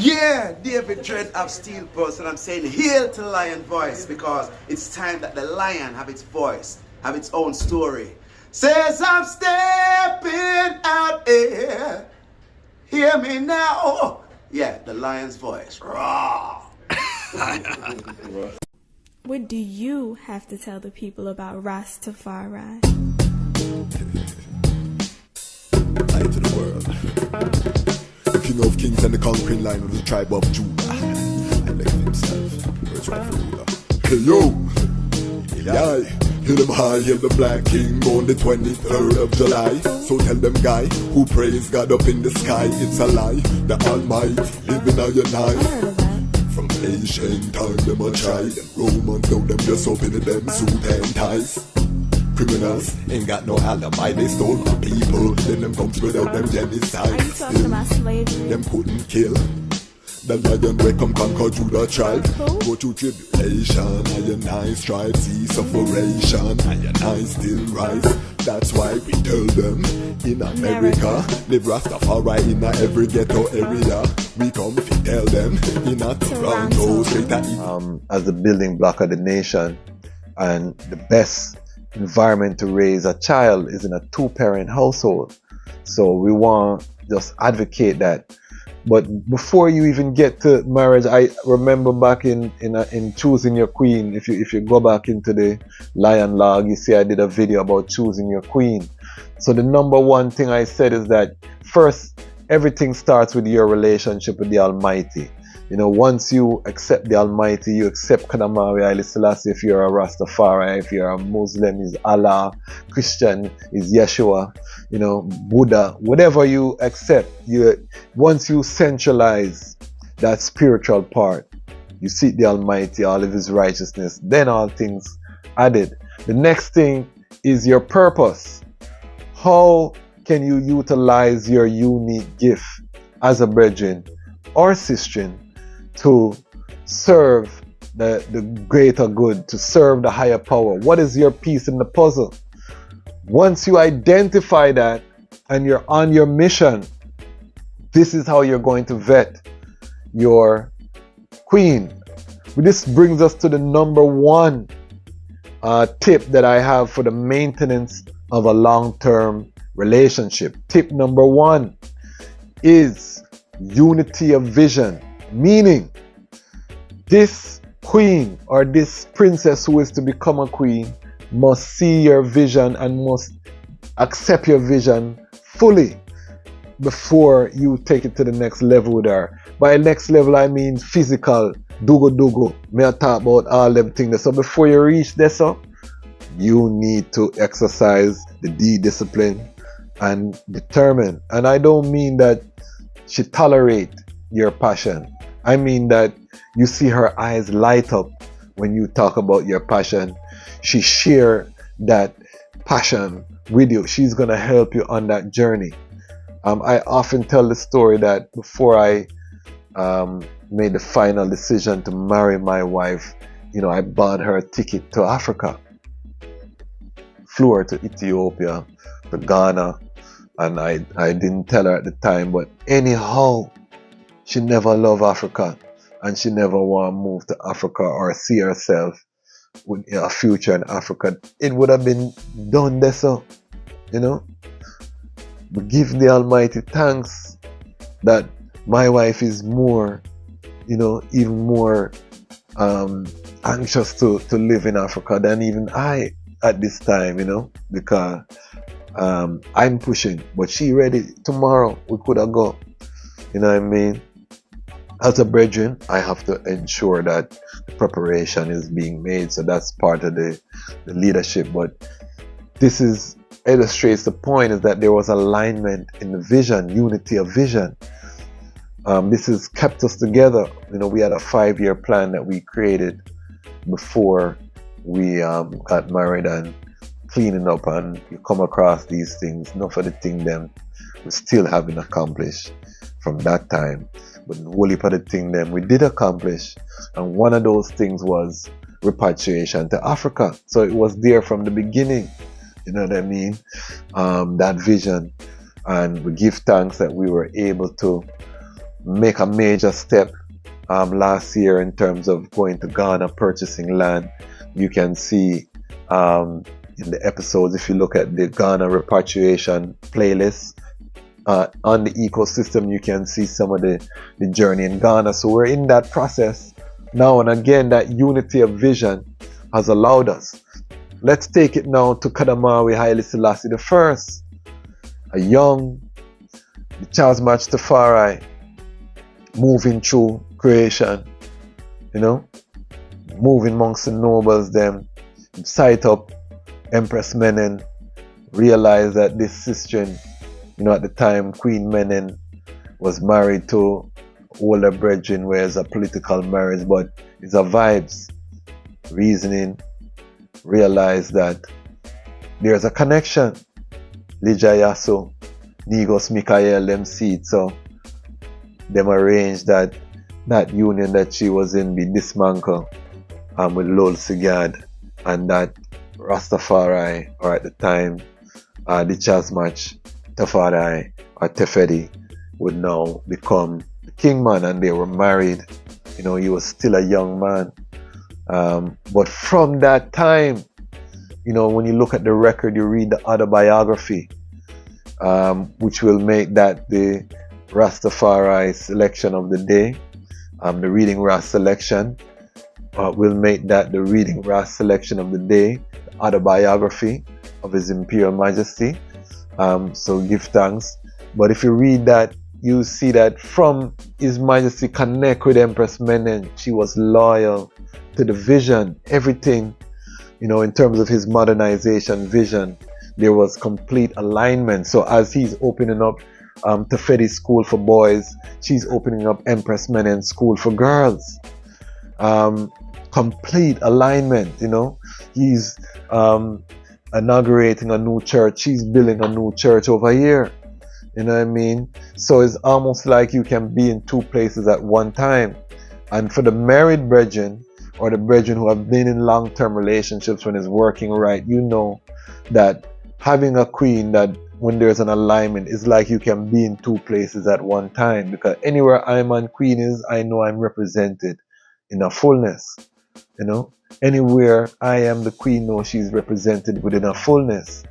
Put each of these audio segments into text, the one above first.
Yeah, David Dread of Steel Pulse, and I'm saying hail to Lion Voice because it's time that the lion have its voice, have its own story. Says I'm stepping out here. Hear me now. Yeah, the lion's voice. Raw. What do you have to tell the people about Rastafari? Light to the world. The king of kings and the conquering lion of the tribe of Judah. Elect himself. Where's my ruler? Hey yo! Yeah. Hail them high, hail the black king on the 23rd of July. So tell them guy who praise God up in the sky, it's a lie. The Almighty living on your night. From ancient time them a try. Them Romans know them just open them suit and ties. Criminals ain't got no alibi, they stole my people. Then them come without them genocide. Are you talking about slavery? Them couldn't kill. The lion will come conquer Judah tribe. Go through tribulation, and I strive, see sufferation, and I still rise. That's why we tell them in America, live Rastafari in every ghetto area. We come to tell them in a Toronto, straight at as the building block of the nation, and the best environment to raise a child is in a two-parent household. So we want just advocate that. But before you even get to marriage, I remember back in choosing your queen. If you go back into the Lion Log, you see I did a video about choosing your queen. So the number one thing I said is that first, everything starts with your relationship with the Almighty. You know, once you accept the Almighty, you accept Kadamawi Haile Selassie. If you're a Rastafari, if you're a Muslim, is Allah, Christian is Yeshua, you know, Buddha, whatever you accept, once you centralize that spiritual part, you seek the Almighty, all of His righteousness, then all things added. The next thing is your purpose. How can you utilize your unique gift as a brethren or sister to serve the greater good, to serve the higher power? What is your piece in the puzzle? Once you identify that and you're on your mission, this is how you're going to vet your queen. This brings us to the number one tip that I have for the maintenance of a long-term relationship. Tip number one is unity of vision. Meaning, this queen or this princess who is to become a queen must see your vision and must accept your vision fully before you take it to the next level with her. By next level, I mean physical, dugo. May I talk about all them things. So before you reach this up, you need to exercise the discipline and determine. And I don't mean that she tolerate your passion. I mean that you see her eyes light up when you talk about your passion. She share that passion with you. She's going to help you on that journey. I often tell the story that before I made the final decision to marry my wife, you know, I bought her a ticket to Africa. Flew her to Ethiopia, to Ghana, and I didn't tell her at the time, but anyhow, she never loved Africa, and she never want to move to Africa or see herself with a future in Africa. It would have been done there, so, you know. But give the Almighty thanks that my wife is more, you know, even more anxious to live in Africa than even I at this time, you know, because I'm pushing, but she ready. Tomorrow we could have go. You know what I mean? As a brethren, I have to ensure that the preparation is being made. So that's part of the leadership. But this illustrates the point is that there was alignment in the vision, unity of vision. This has kept us together. You know, we had a 5-year plan that we created before we got married, and cleaning up, and you come across these things. Enough of the thing them we still haven't accomplished from that time. But the whole heap of the thing them we did accomplish, and one of those things was repatriation to Africa. So it was there from the beginning. You know what I mean? That vision, and we give thanks that we were able to make a major step last year in terms of going to Ghana, purchasing land. You can see in the episodes, if you look at the Ghana repatriation playlist, on the ecosystem, you can see some of the journey in Ghana. So we're in that process now, and again, that unity of vision has allowed us. Let's take it now to Kadamawi Haile Selassie I, a young Dejazmatch Tafari, moving through creation, moving amongst the nobles, them sight up Empress Menen, realize that this sister, at the time Queen Menen was married to older brethren, where it's a political marriage, but it's a vibes, reasoning, realize that there's a connection. LIDJ Yasu, Nigos Mikael, them see it, so them arranged that union that she was in be dismantled with Lol Sigad, and that Rastafari, or at the time Dejazmatch TAFARI or TAFARI, would now become the kingman, and they were married. He was still a young man. But from that time, when you look at the record, you read the Autobiography, which will make that the Rastafari selection of the day, the Reading Rast selection, will make that the Reading Rast selection of the day, the Autobiography of His Imperial Majesty. So give thanks. But if you read that, you see that from His Majesty connect with Empress Menen, she was loyal to the vision, everything, in terms of his modernization vision, there was complete alignment. So as he's opening up Tafedi School for boys, she's opening up Empress Menen School for girls. Complete alignment, He's inaugurating a new church, she's building a new church over here. You know what I mean? So it's almost like you can be in two places at one time. And for the married brethren, or the brethren who have been in long-term relationships, when it's working right, that having a queen, that when there's an alignment, it's like you can be in two places at one time. Because anywhere I'm and queen is, I know I'm represented in a fullness. Anywhere I am the queen, know she's represented within a fullness.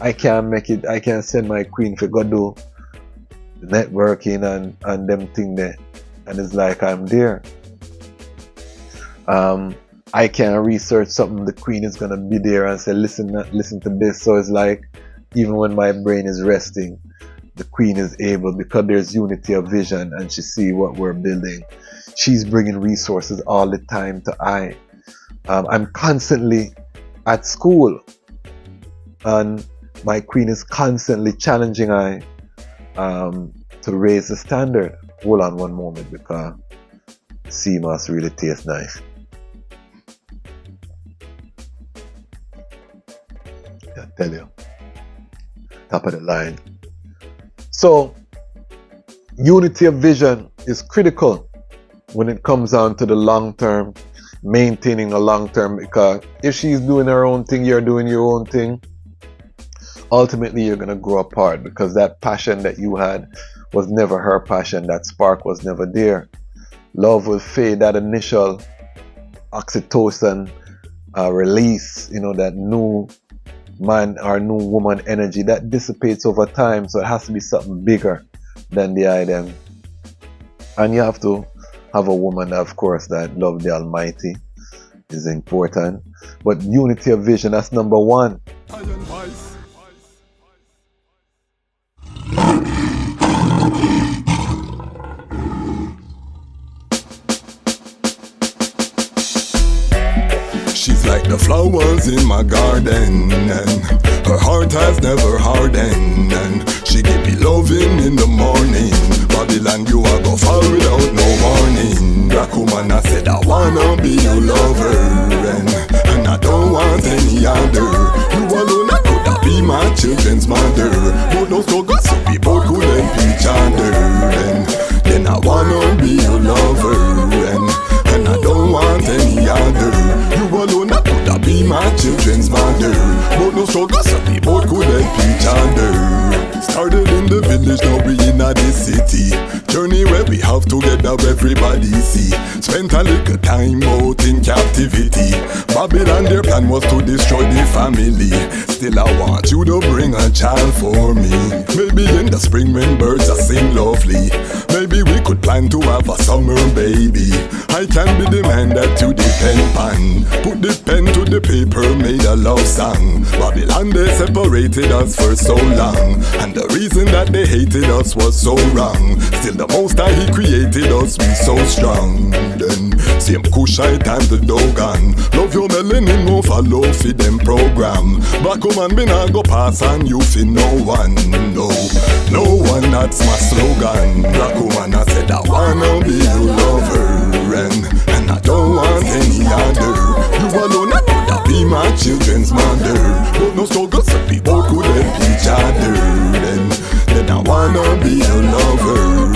I can't send my queen for go do the networking and them thing there, and it's like I'm there. I can research something, the queen is gonna be there and say, listen to this. So it's like, even when my brain is resting, the queen is able, because there's unity of vision and she see what we're building. She's bringing resources all the time to I'm constantly at school, and my queen is constantly challenging to raise the standard. Hold on one moment, because sea moss really tastes nice. I tell you, top of the line. So unity of vision is critical when it comes down to the long term, maintaining a long term, because if she's doing her own thing, you're doing your own thing, ultimately you're going to grow apart, because that passion that you had was never her passion, that spark was never there. Love will fade, that initial oxytocin release, that new man or new woman energy, that dissipates over time. So it has to be something bigger than the item. And you have to have a woman, of course, that love the Almighty is important. But unity of vision, that's number one. She's like the flowers in my garden, and her heart has never hardened, and she give me loving in the morning. Babylon, you a go fall without no warning. Black woman, I said I wanna be your lover, and I don't want any other. You alone, I could be my children's mother, but no struggle, so we both could help each other. And then I wanna be your lover, and I don't want any other. You alone, I could be my children's mother, but no struggle, so we both could help each other. Started in the village, now we in the city. journey where we have together, everybody see. Spent a little time out in captivity. Babylon, their plan was to destroy the family. Still I want you to bring a child for me. Maybe in the spring when birds are sing lovely, maybe we could plan to have a summer baby. I can be the man that you depend on. Put the pen to the paper, made a love song. Babylon, they separated us for so long, and the reason that they hated us was so wrong. Still the most High, he created us, we so strong. Then same Kushite and the Dogon. Love your melanin, no follow for them program. Black woman, me not go pass and you fi no one. No one, that's my slogan. Black woman, I said I wanna be your lover, and I don't want any other. You alone, I could be my children's mother. But no struggle, so we both could help each other. Then I wanna be your lover,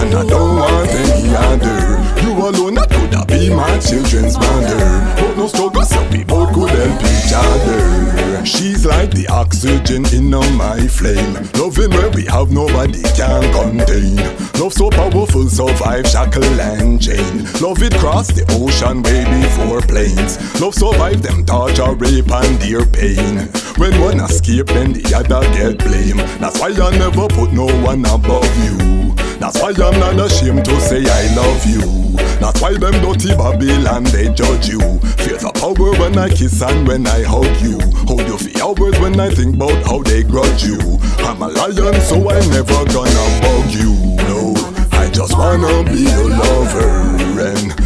and I don't want any other. You alone, I could be my children's mother. But no struggle, so we both could help each other. She's like the oxygen in my flame. Loving where we have nobody can contain. Love so powerful, survive shackle and chain. Love it cross the ocean way before planes. Love survive them torture, rape and dear pain. When one escape, then the other get blame. That's why I never put no one above you. That's why I'm not ashamed to say I love you. That's why them dirty Babylon, they judge you. Feel the power when I kiss and when I hug you. Hold you for hours when I think about how they grudge you. I'm a lion, so I'm never gonna bug you. No, I just wanna be your lover,